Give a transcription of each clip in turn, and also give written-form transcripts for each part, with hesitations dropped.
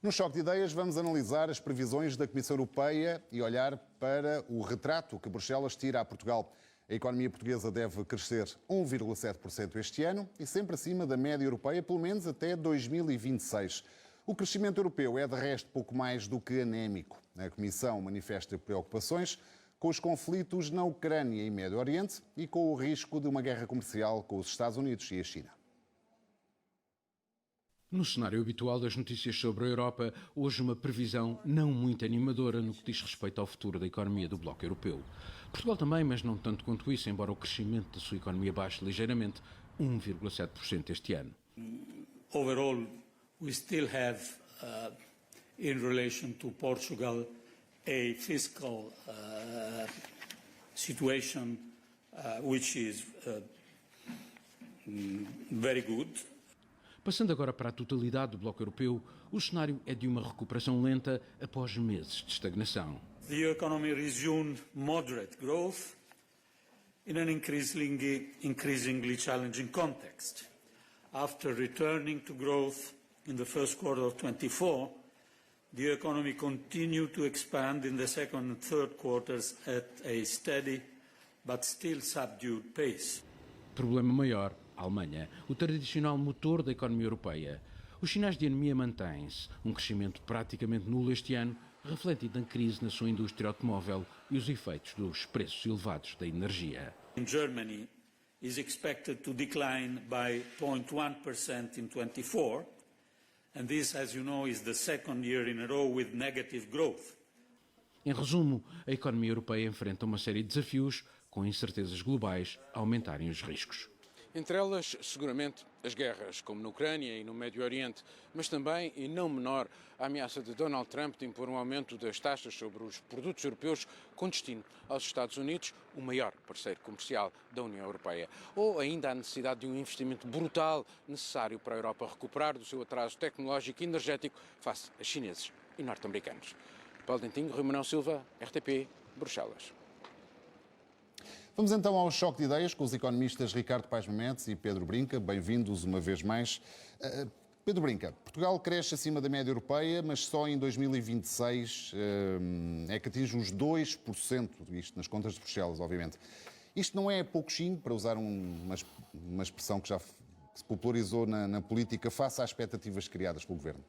No Choque de Ideias vamos analisar as previsões da Comissão Europeia e olhar para o retrato que Bruxelas tira a Portugal. A economia portuguesa deve crescer 1,7% este ano e sempre acima da média europeia, pelo menos até 2026. O crescimento europeu é, de resto, pouco mais do que anémico. A Comissão manifesta preocupações com os conflitos na Ucrânia e Médio Oriente e com o risco de uma guerra comercial com os Estados Unidos e a China. No cenário habitual das notícias sobre a Europa, hoje uma previsão não muito animadora no que diz respeito ao futuro da economia do Bloco Europeu. Portugal também, mas não tanto quanto isso, embora o crescimento da sua economia baixe ligeiramente, 1,7% este ano. Overall, we still have, in relation to Portugal, a fiscal situation which is very good. Passando agora para a totalidade do Bloco Europeu, o cenário é de uma recuperação lenta após meses de estagnação. The economy resumed moderate growth in an increasingly challenging context. After returning to growth in the first quarter of 24, the economy continued to expand in the second and third quarters at a steady but still subdued pace. Problema maior, a Alemanha, o tradicional motor da economia europeia. Os sinais de anemia mantêm-se, um crescimento praticamente nulo este ano, refletido na crise na sua indústria automóvel e os efeitos dos preços elevados da energia. In Germany is expected to decline by 0.1% in 24, and this, as you know, is the second year in a row with negative growth. Em resumo, a economia europeia enfrenta uma série de desafios, com incertezas globais a aumentarem os riscos. Entre elas, seguramente, as guerras, como na Ucrânia e no Médio Oriente, mas também, e não menor, a ameaça de Donald Trump de impor um aumento das taxas sobre os produtos europeus com destino aos Estados Unidos, o maior parceiro comercial da União Europeia. Ou ainda a necessidade de um investimento brutal necessário para a Europa recuperar do seu atraso tecnológico e energético face a chineses e norte-americanos. Paulo Dentinho, Rui Manuel Silva, RTP, Bruxelas. Vamos então ao Choque de Ideias com os economistas Ricardo Paes Mamedes e Pedro Brinca. Bem-vindos uma vez mais. Pedro Brinca, Portugal cresce acima da média europeia, mas só em 2026 é que atinge os 2%, isto nas contas de Bruxelas, obviamente. Isto não é pouquinho, para usar uma expressão que já se popularizou na política, face às expectativas criadas pelo Governo?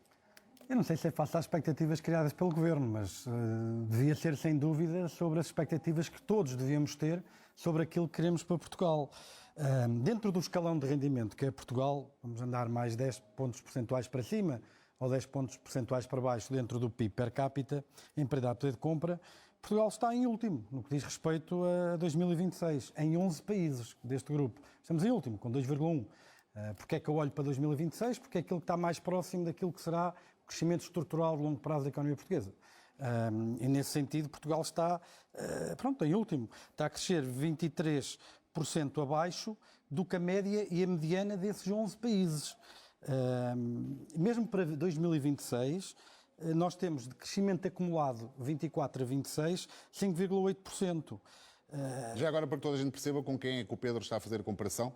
Eu não sei se é face às expectativas criadas pelo Governo, mas devia ser, sem dúvida, sobre as expectativas que todos devíamos ter sobre aquilo que queremos para Portugal. Dentro do escalão de rendimento que é Portugal, vamos andar mais 10 pontos percentuais para cima ou 10 pontos percentuais para baixo dentro do PIB per capita, em paridade de poder de compra. Portugal está em último no que diz respeito a 2026, em 11 países deste grupo. Estamos em último, com 2,1. Porque é que eu olho para 2026? Porque é aquilo que está mais próximo daquilo que será o crescimento estrutural de longo prazo da economia portuguesa. E nesse sentido, Portugal está, em último. Está a crescer 23% abaixo do que a média e a mediana desses 11 países. Mesmo para 2026, nós temos de crescimento acumulado 24 a 26, 5,8%. Já agora, para que toda a gente perceba com quem é que o Pedro está a fazer a comparação?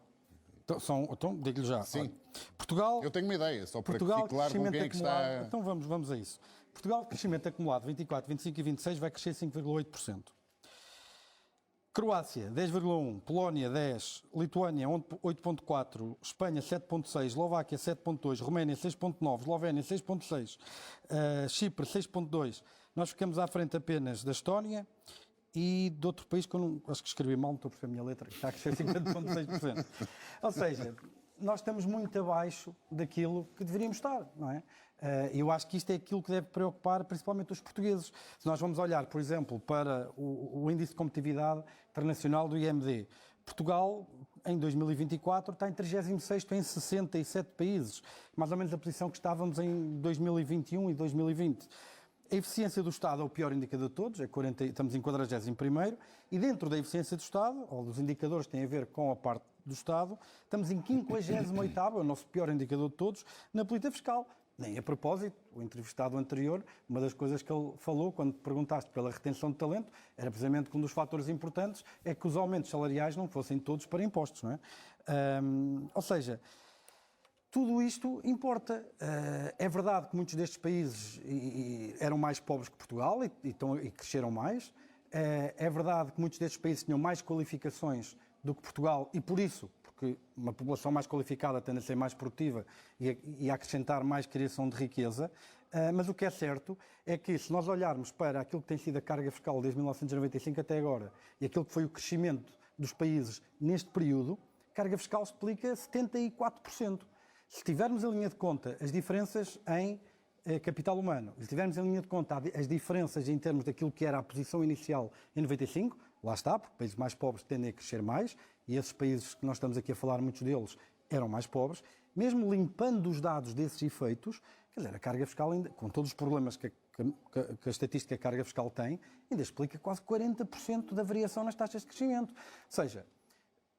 Então digo-lhe já. Sim. Olha, Portugal... Eu tenho uma ideia, só para Portugal, que fique claro com quem é que está... Então vamos a isso. Portugal, crescimento acumulado 24, 25 e 26 vai crescer 5,8%. Croácia, 10,1%. Polónia, 10%. Lituânia, 8,4%. Espanha, 7,6%. Eslováquia, 7,2%. Roménia, 6,9%. Eslovénia, 6,6%. Chipre, 6,2%. Nós ficamos à frente apenas da Estónia e de outro país que eu não, acho que escrevi mal, não estou a perceber a minha letra, que está a crescer 50,6%. Ou seja, nós estamos muito abaixo daquilo que deveríamos estar, não é? Eu acho que isto é aquilo que deve preocupar principalmente os portugueses. Se nós vamos olhar, por exemplo, para o índice de competitividade internacional do IMD, Portugal, em 2024, está em 36º em 67 países, mais ou menos a posição que estávamos em 2021 e 2020. A eficiência do Estado é o pior indicador de todos, estamos em 41º, e dentro da eficiência do Estado, ou dos indicadores que têm a ver com a parte do Estado, estamos em 58º, é o nosso pior indicador de todos, na política fiscal. Nem a propósito, o entrevistado anterior, uma das coisas que ele falou, quando perguntaste pela retenção de talento, era precisamente que um dos fatores importantes é que os aumentos salariais não fossem todos para impostos, não é? Ou seja, tudo isto importa. É verdade que muitos destes países eram mais pobres que Portugal e cresceram mais. É verdade que muitos destes países tinham mais qualificações do que Portugal e, por isso, porque uma população mais qualificada tende a ser mais produtiva e a acrescentar mais criação de riqueza. Mas o que é certo é que, se nós olharmos para aquilo que tem sido a carga fiscal desde 1995 até agora e aquilo que foi o crescimento dos países neste período, a carga fiscal explica 74%. Se tivermos em linha de conta as diferenças em capital humano, se tivermos em linha de conta as diferenças em termos daquilo que era a posição inicial em 95, lá está, porque países mais pobres tendem a crescer mais, e esses países que nós estamos aqui a falar, muitos deles eram mais pobres, mesmo limpando os dados desses efeitos, quer dizer, a carga fiscal, ainda, com todos os problemas que a estatística da carga fiscal tem, ainda explica quase 40% da variação nas taxas de crescimento. Ou seja,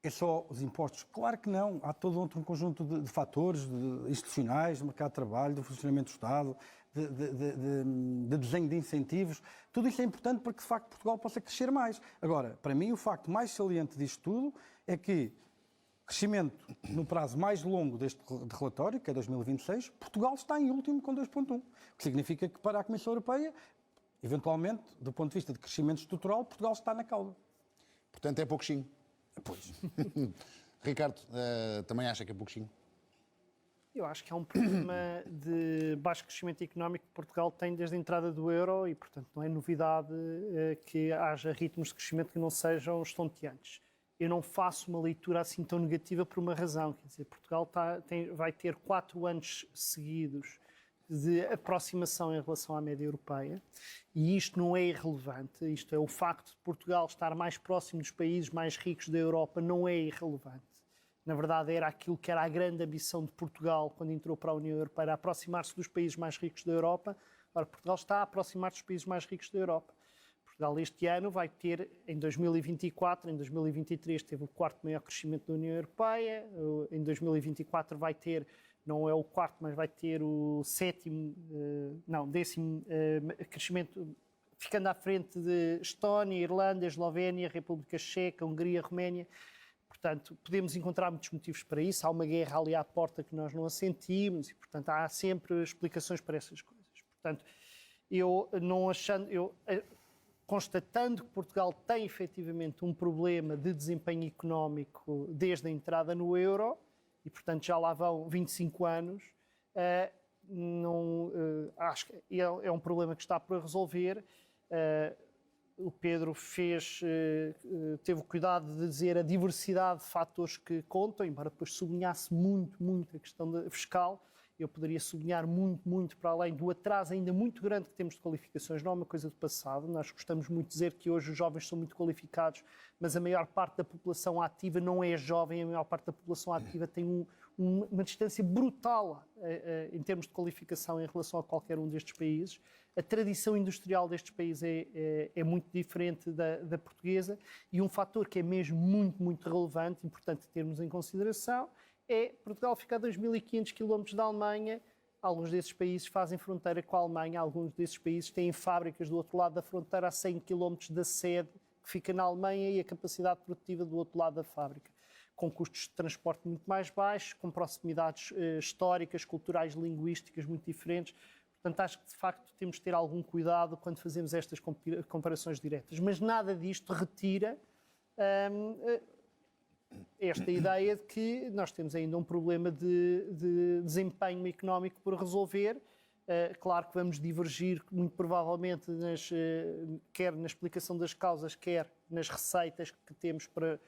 é só os impostos? Claro que não. Há todo outro conjunto de fatores institucionais, do mercado de trabalho, do funcionamento do Estado, de desenho de incentivos. Tudo isso é importante para que, de facto, Portugal possa crescer mais. Agora, para mim, o facto mais saliente disto tudo é que crescimento no prazo mais longo deste relatório, que é 2026, Portugal está em último com 2,1. O que significa que, para a Comissão Europeia, eventualmente, do ponto de vista de crescimento estrutural, Portugal está na cauda. Portanto, é pouquinho. Pois. Ricardo, também acha que é pouquinho? Eu acho que é um problema de baixo crescimento económico que Portugal tem desde a entrada do euro e, portanto, não é novidade que haja ritmos de crescimento que não sejam estonteantes. Eu não faço uma leitura assim tão negativa por uma razão. Quer dizer, Portugal vai ter 4 anos seguidos de aproximação em relação à média europeia e isto não é irrelevante. Isto é, o facto de Portugal estar mais próximo dos países mais ricos da Europa não é irrelevante. Na verdade, era aquilo que era a grande ambição de Portugal quando entrou para a União Europeia, aproximar-se dos países mais ricos da Europa. Agora, Portugal está a aproximar-se dos países mais ricos da Europa. Portugal este ano vai ter, em 2024, em 2023 teve o 4º maior crescimento da União Europeia, em 2024 vai ter, não é o 4º, mas vai ter o 10º crescimento, ficando à frente de Estónia, Irlanda, Eslovénia, República Checa, Hungria, Roménia. Portanto, podemos encontrar muitos motivos para isso. Há uma guerra ali à porta que nós não a sentimos e, portanto, há sempre explicações para essas coisas. Portanto, constatando que Portugal tem efetivamente um problema de desempenho económico desde a entrada no euro, e portanto já lá vão 25 anos, acho que é um problema que está por resolver. O Pedro teve o cuidado de dizer a diversidade de fatores que contam, embora depois sublinhasse muito a questão fiscal. Eu poderia sublinhar muito para além do atraso ainda muito grande que temos de qualificações, não é uma coisa do passado. Nós gostamos muito de dizer que hoje os jovens são muito qualificados, mas a maior parte da população ativa não é jovem, a maior parte da população ativa tem uma distância brutal em termos de qualificação em relação a qualquer um destes países. A tradição industrial destes países é muito diferente da portuguesa e um fator que é mesmo muito relevante, importante termos em consideração, é Portugal ficar a 2.500 km da Alemanha. Alguns desses países fazem fronteira com a Alemanha, alguns desses países têm fábricas do outro lado da fronteira a 100 km da sede, que fica na Alemanha, e a capacidade produtiva do outro lado da fábrica, com custos de transporte muito mais baixos, com proximidades históricas, culturais, linguísticas muito diferentes. Portanto, acho que, de facto, temos de ter algum cuidado quando fazemos estas comparações diretas. Mas nada disto retira esta ideia de que nós temos ainda um problema de desempenho económico por resolver. Claro que vamos divergir, muito provavelmente, quer na explicação das causas, quer nas receitas que temos para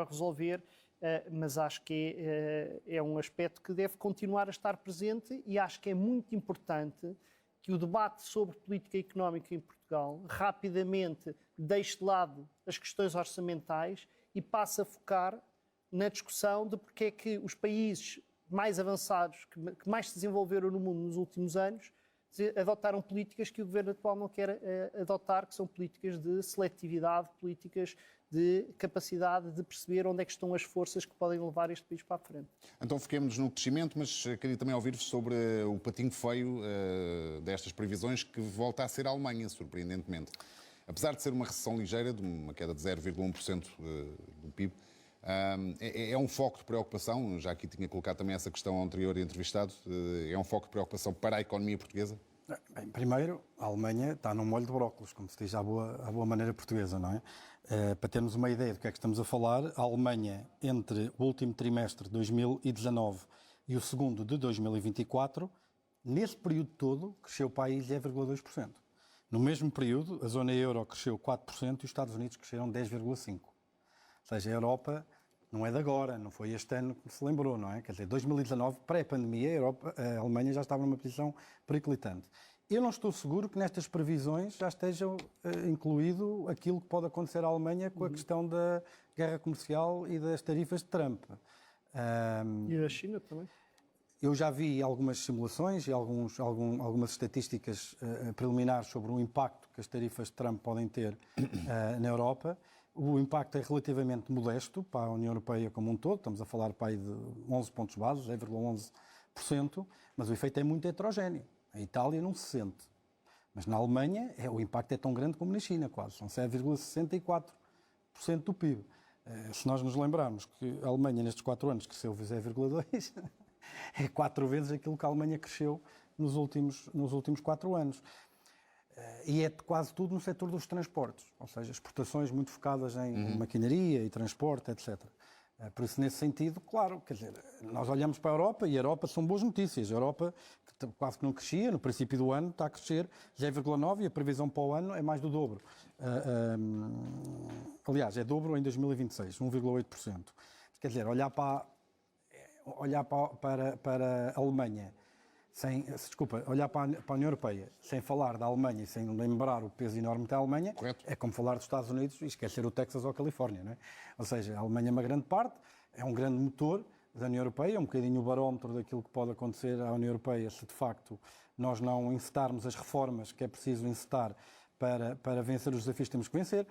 resolver, mas acho que é um aspecto que deve continuar a estar presente e acho que é muito importante que o debate sobre política económica em Portugal rapidamente deixe de lado as questões orçamentais e passe a focar na discussão de porque é que os países mais avançados, que mais se desenvolveram no mundo nos últimos anos, adotaram políticas que o governo atual não quer adotar, que são políticas de seletividade, políticas de capacidade de perceber onde é que estão as forças que podem levar este país para a frente. Então fiquemos no crescimento, mas queria também ouvir-vos sobre o patinho feio destas previsões, que volta a ser a Alemanha, surpreendentemente. Apesar de ser uma recessão ligeira, de uma queda de 0,1% do PIB, É um foco de preocupação, já aqui tinha colocado também essa questão ao anterior entrevistado, é um foco de preocupação para a economia portuguesa? Bem, primeiro, a Alemanha está num molho de brócolos, como se diz à boa maneira portuguesa, não é? Para termos uma ideia do que é que estamos a falar, a Alemanha, entre o último trimestre de 2019 e o segundo de 2024, nesse período todo, cresceu o país 0,2%. No mesmo período, a zona euro cresceu 4% e os Estados Unidos cresceram 10,5%. Ou seja, a Europa não é de agora, não foi este ano que se lembrou, não é? Quer dizer, 2019, pré-pandemia, a Alemanha já estava numa posição periclitante. Eu não estou seguro que nestas previsões já esteja incluído aquilo que pode acontecer à Alemanha com a questão da guerra comercial e das tarifas de Trump. E a China também? Eu já vi algumas simulações e algumas estatísticas preliminares sobre o impacto que as tarifas de Trump podem ter na Europa. O impacto é relativamente modesto para a União Europeia como um todo, estamos a falar para aí de 11 pontos base, 0,11%, mas o efeito é muito heterogéneo. A Itália não se sente, mas na Alemanha o impacto é tão grande como na China, quase, são 0,64% do PIB. Se nós nos lembrarmos que a Alemanha nestes 4 anos cresceu 0,2%, é 4 vezes aquilo que a Alemanha cresceu nos últimos 4 anos. E é quase tudo no setor dos transportes, ou seja, exportações muito focadas em maquinaria e transporte, etc. Por isso, nesse sentido, claro, quer dizer, nós olhamos para a Europa e a Europa são boas notícias. A Europa, que quase que não crescia, no princípio do ano está a crescer 0,9% e a previsão para o ano é mais do dobro. Aliás, é dobro em 2026, 1,8%. Quer dizer, olhar para a Alemanha, olhar para a União Europeia, sem falar da Alemanha e sem lembrar o peso enorme da Alemanha, Correto. É como falar dos Estados Unidos e esquecer o Texas ou a Califórnia, não é? Ou seja, a Alemanha é uma grande parte, é um grande motor da União Europeia, é um bocadinho o barómetro daquilo que pode acontecer à União Europeia se de facto nós não encetarmos as reformas que é preciso encetar para vencer os desafios que temos que vencer.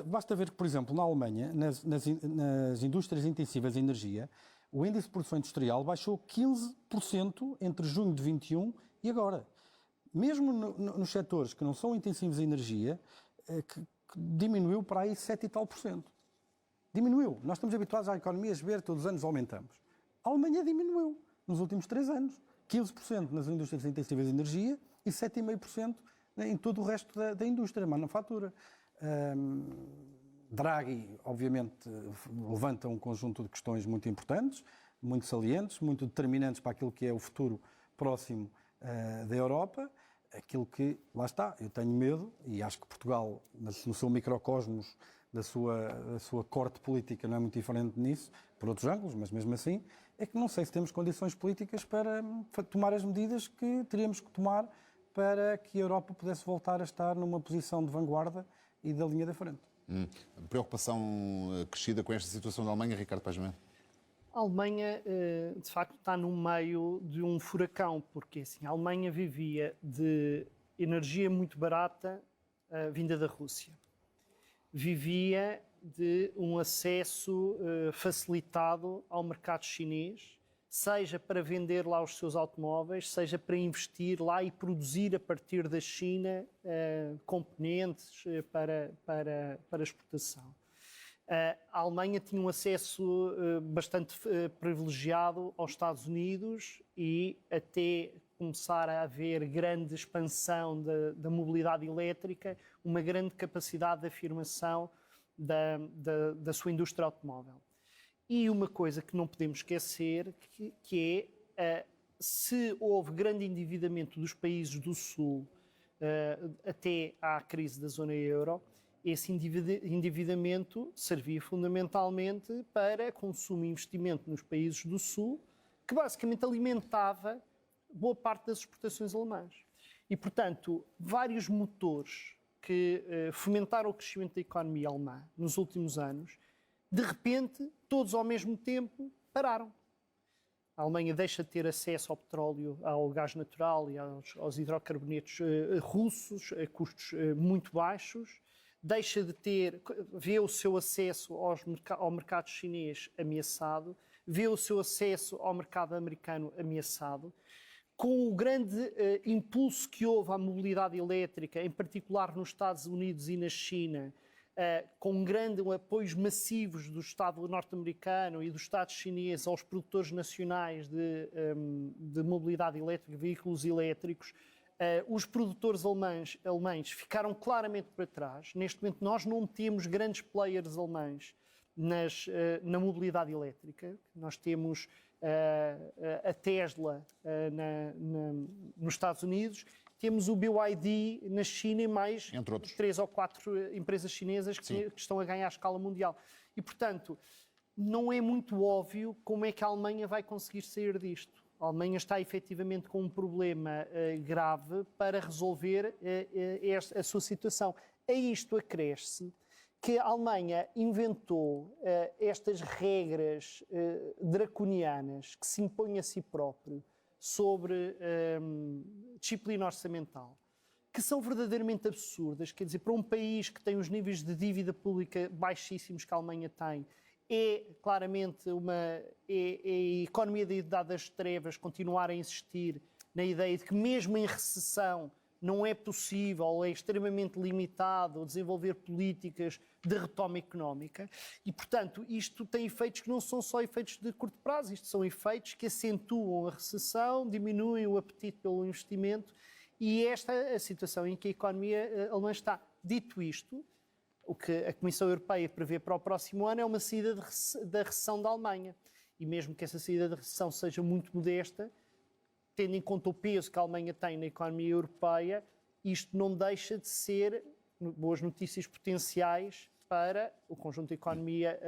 Basta ver que, por exemplo, na Alemanha, nas indústrias intensivas de energia, o índice de produção industrial baixou 15% entre junho de 21 e agora. Mesmo nos setores que não são intensivos em energia, que diminuiu para aí 7 e tal por cento. Diminuiu. Nós estamos habituados à economia a ver, todos os anos aumentamos. A Alemanha diminuiu nos últimos 3 anos. 15% nas indústrias intensivas de energia e 7,5% em todo o resto da indústria, manufatura. Draghi, obviamente, levanta um conjunto de questões muito importantes, muito salientes, muito determinantes para aquilo que é o futuro próximo da Europa. Aquilo que, lá está, eu tenho medo, e acho que Portugal, no seu microcosmos, da sua corte política, não é muito diferente nisso, por outros ângulos, mas mesmo assim, é que não sei se temos condições políticas para tomar as medidas que teríamos que tomar para que a Europa pudesse voltar a estar numa posição de vanguarda e da linha da frente. Preocupação crescida com esta situação da Alemanha, Ricardo Paes Melo? A Alemanha, de facto, está no meio de um furacão, porque assim, a Alemanha vivia de energia muito barata vinda da Rússia. Vivia de um acesso facilitado ao mercado chinês, seja para vender lá os seus automóveis, seja para investir lá e produzir a partir da China componentes para exportação. A Alemanha tinha um acesso bastante privilegiado aos Estados Unidos e até começar a haver grande expansão da mobilidade elétrica, uma grande capacidade de afirmação da sua indústria automóvel. E uma coisa que não podemos esquecer, que é, se houve grande endividamento dos países do Sul até à crise da zona euro, esse endividamento servia fundamentalmente para consumo e investimento nos países do Sul, que basicamente alimentava boa parte das exportações alemãs. E, portanto, vários motores que fomentaram o crescimento da economia alemã nos últimos anos, de repente, todos ao mesmo tempo, pararam. A Alemanha deixa de ter acesso ao petróleo, ao gás natural e aos hidrocarbonetos russos a custos muito baixos, deixa de vê o seu acesso ao mercado chinês ameaçado, vê o seu acesso ao mercado americano ameaçado. Com o grande impulso que houve à mobilidade elétrica, em particular nos Estados Unidos e na China, com grandes apoios massivos do Estado norte-americano e do Estado chinês aos produtores nacionais de mobilidade elétrica, veículos elétricos, os produtores alemães ficaram claramente para trás. Neste momento nós não temos grandes players alemães na mobilidade elétrica. Nós temos a Tesla nos Estados Unidos, temos o BYD na China e mais 3 ou 4 empresas chinesas que estão a ganhar a escala mundial. E, portanto, não é muito óbvio como é que a Alemanha vai conseguir sair disto. A Alemanha está efetivamente com um problema grave para resolver a sua situação. A isto acresce que a Alemanha inventou estas regras draconianas que se impõem a si próprio sobre disciplina orçamental, que são verdadeiramente absurdas. Quer dizer, para um país que tem os níveis de dívida pública baixíssimos que a Alemanha tem, é claramente a economia da idade das trevas continuar a insistir na ideia de que mesmo em recessão não é possível ou é extremamente limitado desenvolver políticas de retoma económica e, portanto, isto tem efeitos que não são só efeitos de curto prazo, isto são efeitos que acentuam a recessão, diminuem o apetite pelo investimento e esta é a situação em que a economia alemã está. Dito isto, o que a Comissão Europeia prevê para o próximo ano é uma saída da recessão da Alemanha. E mesmo que essa saída da recessão seja muito modesta, tendo em conta o peso que a Alemanha tem na economia europeia, isto não deixa de ser boas notícias potenciais para o conjunto da economia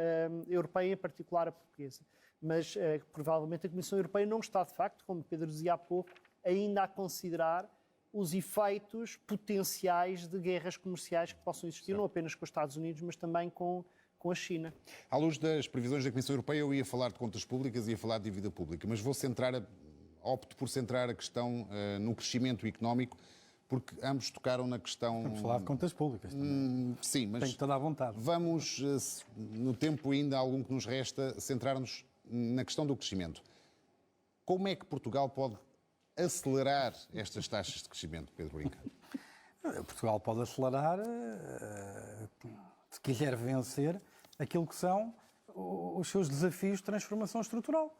europeia, em particular a portuguesa. Mas provavelmente a Comissão Europeia não está, de facto, como Pedro dizia há pouco, ainda a considerar os efeitos potenciais de guerras comerciais que possam existir, não apenas com os Estados Unidos, mas também com a China. À luz das previsões da Comissão Europeia, eu ia falar de contas públicas e ia falar de dívida pública, mas opto por centrar a questão no crescimento económico, porque ambos tocaram na questão... Vamos falar de contas públicas também. Sim, mas... Tenho toda a vontade. Vamos, no tempo ainda algum que nos resta, centrar-nos na questão do crescimento. Como é que Portugal pode acelerar estas taxas de crescimento, Pedro Inca? Portugal pode acelerar se quiser vencer aquilo que são os seus desafios de transformação estrutural.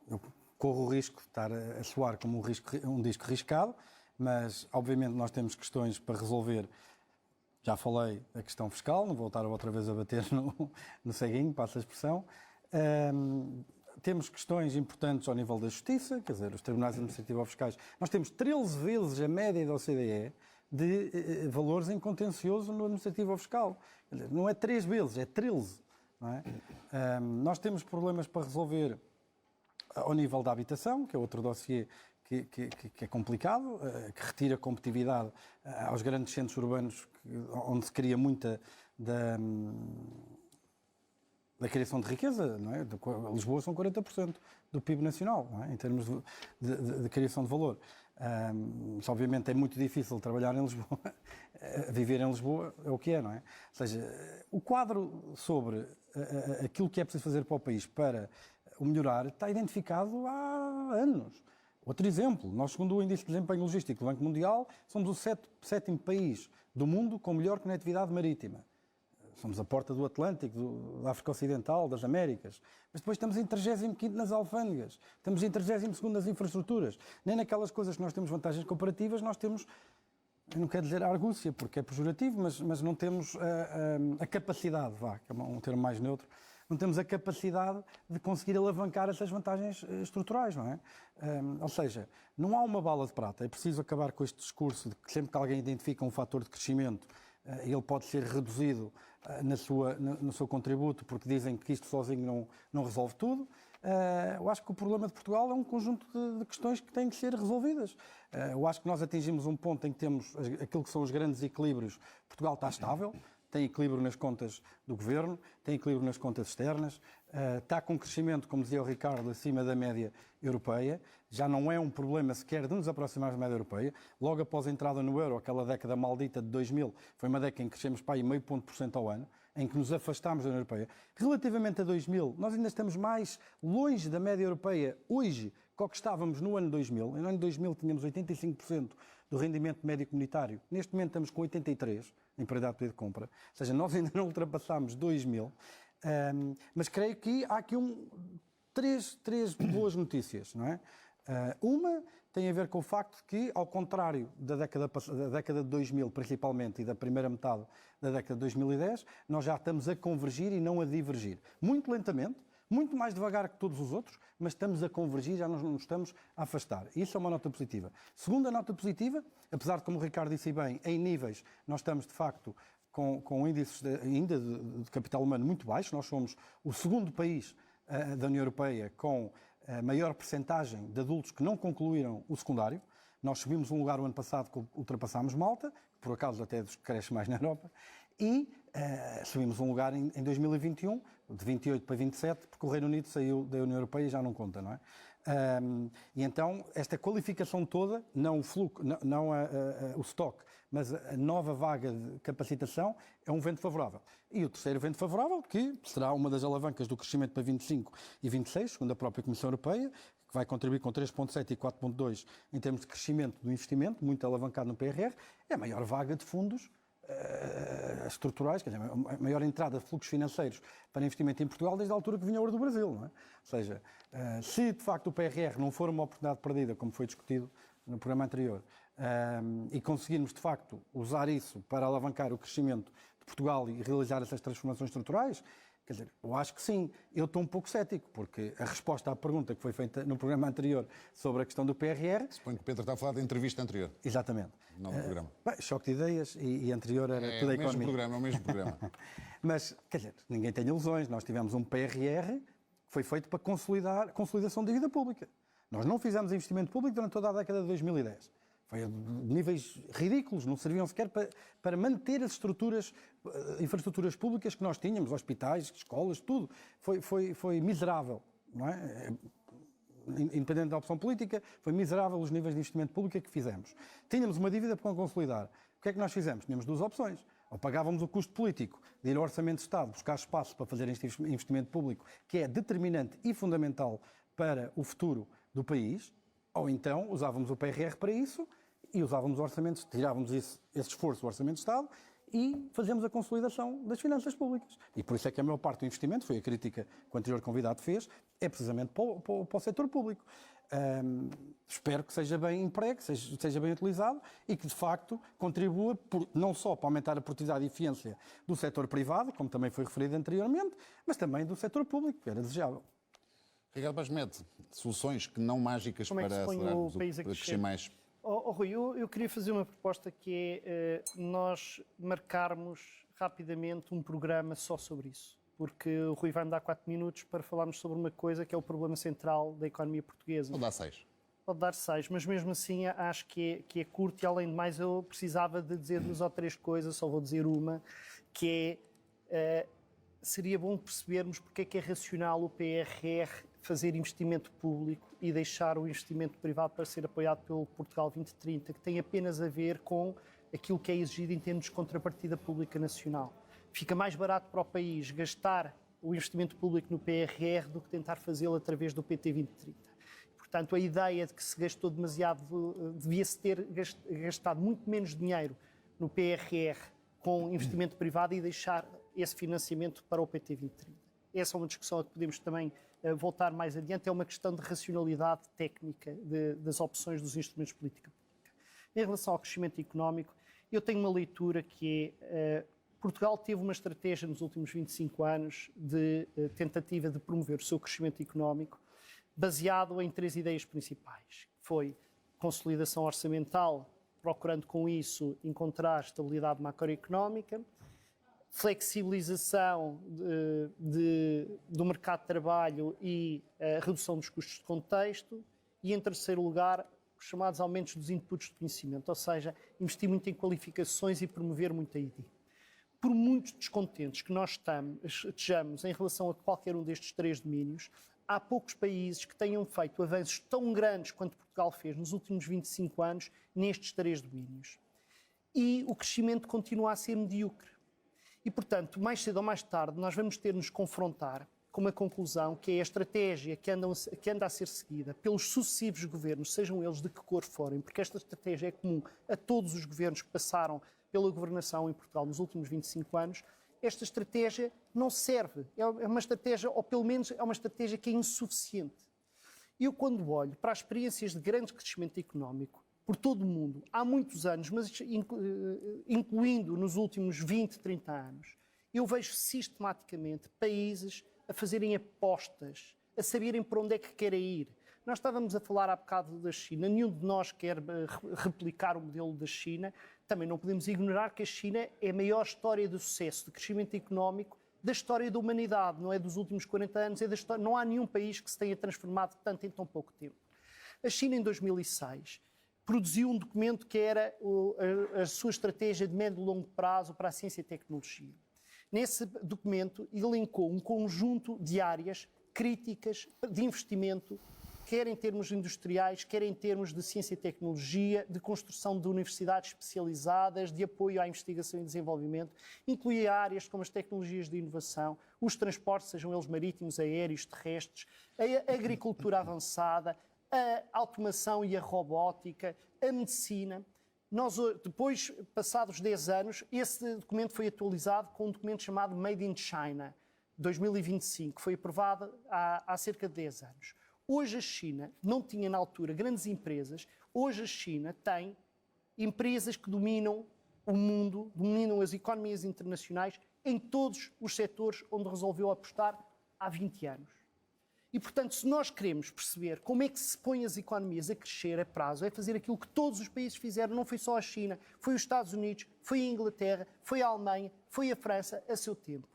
Eu corro o risco de estar a soar como um disco riscado, mas obviamente nós temos questões para resolver. Já falei da questão fiscal, não vou estar outra vez a bater no ceguinho, passa a expressão. Temos questões importantes ao nível da justiça, quer dizer, os tribunais administrativos fiscais. Nós temos 13 vezes a média da OCDE de valores em contencioso no administrativo fiscal. Quer dizer, não é 3 vezes, é 13. Não é? Nós temos problemas para resolver ao nível da habitação, que é outro dossiê que é complicado, que retira competitividade aos grandes centros urbanos, onde se cria muita da criação de riqueza, não é? Lisboa são 40% do PIB nacional, não é? Em termos de criação de valor. Obviamente é muito difícil trabalhar em Lisboa, viver em Lisboa é o que é, não é? Ou seja, o quadro sobre aquilo que é preciso fazer para o país para o melhorar está identificado há anos. Outro exemplo, nós, segundo o Índice de Desempenho Logístico do Banco Mundial, somos o sétimo país do mundo com melhor conectividade marítima. Somos a porta do Atlântico, da África Ocidental, das Américas. Mas depois estamos em 35º nas alfândegas. Estamos em 32º nas infraestruturas. Nem naquelas coisas que nós temos vantagens comparativas, nós temos, eu não quero dizer argúcia, porque é pejorativo, mas não temos a capacidade, que é um termo mais neutro, não temos a capacidade de conseguir alavancar essas vantagens estruturais, não é? Ou seja, não há uma bala de prata. É preciso acabar com este discurso de que sempre que alguém identifica um fator de crescimento, ele pode ser reduzido no seu contributo, porque dizem que isto sozinho não resolve tudo. Eu acho que o problema de Portugal é um conjunto de questões que têm que ser resolvidas. Eu acho que nós atingimos um ponto em que temos aquilo que são os grandes equilíbrios. Portugal está estável, tem equilíbrio nas contas do governo, tem equilíbrio nas contas externas, está com crescimento, como dizia o Ricardo, acima da média europeia. Já não é um problema sequer de nos aproximar da média europeia. Logo após a entrada no euro, aquela década maldita de 2000, foi uma década em que crescemos para aí 0,5% ao ano, em que nos afastámos da União Europeia. Relativamente a 2000, nós ainda estamos mais longe da média europeia hoje que o que estávamos no ano 2000. No ano 2000 tínhamos 85% do rendimento médio comunitário. Neste momento estamos com 83 em paridade de poder de compra, ou seja, nós ainda não ultrapassámos 2.000, mas creio que há aqui três boas notícias, não é? Uma tem a ver com o facto de que, ao contrário da década de 2000 principalmente e da primeira metade da década de 2010, nós já estamos a convergir e não a divergir. Muito lentamente, muito mais devagar que todos os outros, mas estamos a convergir, já não nos estamos a afastar. Isso é uma nota positiva. Segunda nota positiva, apesar de, como o Ricardo disse bem, em níveis, nós estamos de facto com índices ainda de capital humano muito baixos. Nós somos o segundo país da União Europeia com a maior percentagem de adultos que não concluíram o secundário. Nós subimos um lugar o ano passado que ultrapassámos Malta, que por acaso até dos que cresce mais na Europa, e subimos um lugar em 2021, de 28 para 27, porque o Reino Unido saiu da União Europeia e já não conta, não é? E então, esta qualificação toda, não o fluxo, não o stock, mas a nova vaga de capacitação, é um vento favorável. E o terceiro vento favorável, que será uma das alavancas do crescimento para 25 e 26, segundo a própria Comissão Europeia, que vai contribuir com 3,7 e 4,2 em termos de crescimento do investimento, muito alavancado no PRR, é a maior vaga de fundos estruturais, quer dizer, a maior entrada de fluxos financeiros para investimento em Portugal desde a altura que vinha o ouro do Brasil, não é? Ou seja, se de facto o PRR não for uma oportunidade perdida, como foi discutido no programa anterior, e conseguirmos de facto usar isso para alavancar o crescimento de Portugal e realizar essas transformações estruturais, quer dizer, eu acho que sim. Eu estou um pouco cético, porque a resposta à pergunta que foi feita no programa anterior sobre a questão do PRR... Suponho que o Pedro está a falar da entrevista anterior. Exatamente. Não do programa. Bem, choque de ideias e anterior era toda a economia. É o mesmo programa. Mas, quer dizer, ninguém tem ilusões. Nós tivemos um PRR que foi feito para consolidação da dívida pública. Nós não fizemos investimento público durante toda a década de 2010. Foi de níveis ridículos, não serviam sequer para manter as infraestruturas públicas que nós tínhamos, hospitais, escolas, tudo. Foi miserável, não é? Independente da opção política, foi miserável os níveis de investimento público que fizemos. Tínhamos uma dívida para consolidar. O que é que nós fizemos? Tínhamos duas opções. Ou pagávamos o custo político de ir ao Orçamento de Estado buscar espaço para fazer este investimento público, que é determinante e fundamental para o futuro do país, ou então usávamos o PRR para isso e usávamos orçamentos, tirávamos esse esforço do Orçamento de Estado e fazíamos a consolidação das finanças públicas. E por isso é que a maior parte do investimento, foi a crítica que o anterior convidado fez, é precisamente para o setor público. Espero que seja bem emprego, seja bem utilizado e que, de facto, contribua não só para aumentar a produtividade e eficiência do setor privado, como também foi referido anteriormente, mas também do setor público, que era desejável. Ricardo Paes Mete, soluções que não mágicas como para acelerarmos o país a crescer mais. Rui, eu queria fazer uma proposta que é nós marcarmos rapidamente um programa só sobre isso. Porque o Rui vai-me dar 4 minutos para falarmos sobre uma coisa que é o problema central da economia portuguesa. Pode dar 6. Pode dar 6, mas mesmo assim acho que é curto e, além de mais, eu precisava de dizer 2 ou 3 coisas, só vou dizer uma, que seria bom percebermos porque é que é racional o PRR fazer investimento público e deixar o investimento privado para ser apoiado pelo Portugal 2030, que tem apenas a ver com aquilo que é exigido em termos de contrapartida pública nacional. Fica mais barato para o país gastar o investimento público no PRR do que tentar fazê-lo através do PT 2030. Portanto, a ideia de que se gastou demasiado, devia-se ter gastado muito menos dinheiro no PRR com investimento privado e deixar esse financiamento para o PT 2030. Essa é uma discussão a que podemos também voltar mais adiante. É uma questão de racionalidade técnica das opções dos instrumentos de política pública. Em relação ao crescimento económico, eu tenho uma leitura que é... Portugal teve uma estratégia nos últimos 25 anos de tentativa de promover o seu crescimento económico baseado em 3 ideias principais. Foi consolidação orçamental, procurando com isso encontrar estabilidade macroeconómica, flexibilização do mercado de trabalho e redução dos custos de contexto e, em terceiro lugar, os chamados aumentos dos inputs de conhecimento, ou seja, investir muito em qualificações e promover muito a ID. Por muitos descontentes que nós estejamos em relação a qualquer um destes 3 domínios, há poucos países que tenham feito avanços tão grandes quanto Portugal fez nos últimos 25 anos nestes 3 domínios. E o crescimento continua a ser medíocre. E, portanto, mais cedo ou mais tarde, nós vamos ter de nos confrontar com uma conclusão, que é a estratégia que anda a ser seguida pelos sucessivos governos, sejam eles de que cor forem, porque esta estratégia é comum a todos os governos que passaram pela governação em Portugal nos últimos 25 anos, esta estratégia não serve. É uma estratégia, ou pelo menos é uma estratégia que é insuficiente. Eu, quando olho para as experiências de grande crescimento económico por todo o mundo, há muitos anos, mas incluindo nos últimos 20, 30 anos, eu vejo sistematicamente países a fazerem apostas, a saberem para onde é que querem ir. Nós estávamos a falar há bocado da China, nenhum de nós quer replicar o modelo da China. Também não podemos ignorar que a China é a maior história de sucesso, de crescimento económico da história da humanidade, não é dos últimos 40 anos, é da história. Não há nenhum país que se tenha transformado tanto em tão pouco tempo. A China, em 2006, produziu um documento que era a sua estratégia de médio e longo prazo para a ciência e tecnologia. Nesse documento, elencou um conjunto de áreas críticas de investimento, quer em termos industriais, quer em termos de ciência e tecnologia, de construção de universidades especializadas, de apoio à investigação e desenvolvimento, incluía áreas como as tecnologias de inovação, os transportes, sejam eles marítimos, aéreos, terrestres, a agricultura avançada, a automação e a robótica, a medicina. Depois, passados 10 anos, esse documento foi atualizado com um documento chamado Made in China, 2025, que foi aprovado há cerca de 10 anos. Hoje a China não tinha na altura grandes empresas, hoje a China tem empresas que dominam o mundo, dominam as economias internacionais em todos os setores onde resolveu apostar há 20 anos. E, portanto, se nós queremos perceber como é que se põe as economias a crescer a prazo, é fazer aquilo que todos os países fizeram, não foi só a China, foi os Estados Unidos, foi a Inglaterra, foi a Alemanha, foi a França a seu tempo.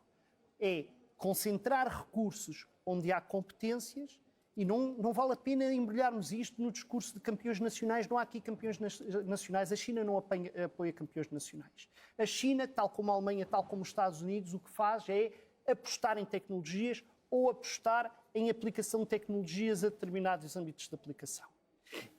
É concentrar recursos onde há competências. E não vale a pena embrulharmos isto no discurso de campeões nacionais. Não há aqui campeões nacionais. A China não apoia campeões nacionais. A China, tal como a Alemanha, tal como os Estados Unidos, o que faz é apostar em tecnologias ou apostar em aplicação de tecnologias a determinados âmbitos de aplicação.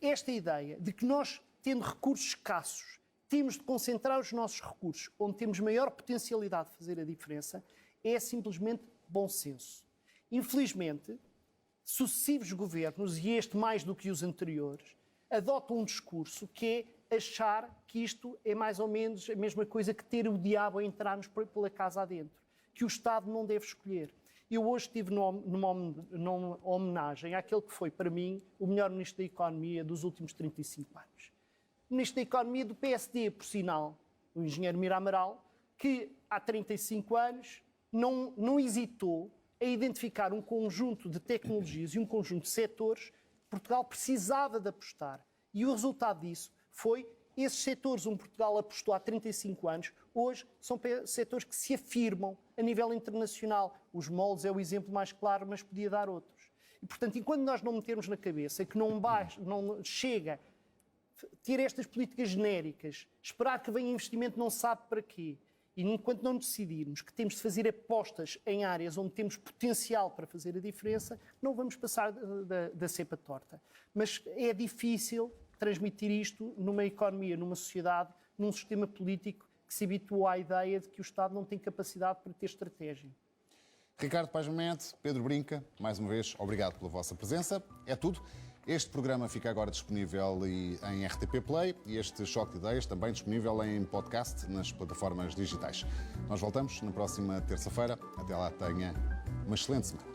Esta ideia de que nós, tendo recursos escassos, temos de concentrar os nossos recursos onde temos maior potencialidade de fazer a diferença, é simplesmente bom senso. Infelizmente, sucessivos governos, e este mais do que os anteriores, adotam um discurso que é achar que isto é mais ou menos a mesma coisa que ter o diabo a entrar-nos pela casa adentro, que o Estado não deve escolher. Eu hoje estive numa homenagem àquele que foi, para mim, o melhor Ministro da Economia dos últimos 35 anos. O Ministro da Economia do PSD, por sinal, o engenheiro Mira Amaral, que há 35 anos não hesitou a identificar um conjunto de tecnologias e um conjunto de setores que Portugal precisava de apostar. E o resultado disso foi esses setores onde Portugal apostou há 35 anos, hoje são setores que se afirmam a nível internacional. Os moldes é o exemplo mais claro, mas podia dar outros. E, portanto, enquanto nós não metermos na cabeça que não chega ter estas políticas genéricas, esperar que venha investimento não sabe para quê, e enquanto não decidirmos que temos de fazer apostas em áreas onde temos potencial para fazer a diferença, não vamos passar da cepa torta. Mas é difícil transmitir isto numa economia, numa sociedade, num sistema político que se habituou à ideia de que o Estado não tem capacidade para ter estratégia. Ricardo Paes Mamed, Pedro Brinca, mais uma vez, obrigado pela vossa presença. É tudo. Este programa fica agora disponível em RTP Play e este Choque de Ideias também disponível em podcast nas plataformas digitais. Nós voltamos na próxima terça-feira. Até lá, tenha uma excelente semana.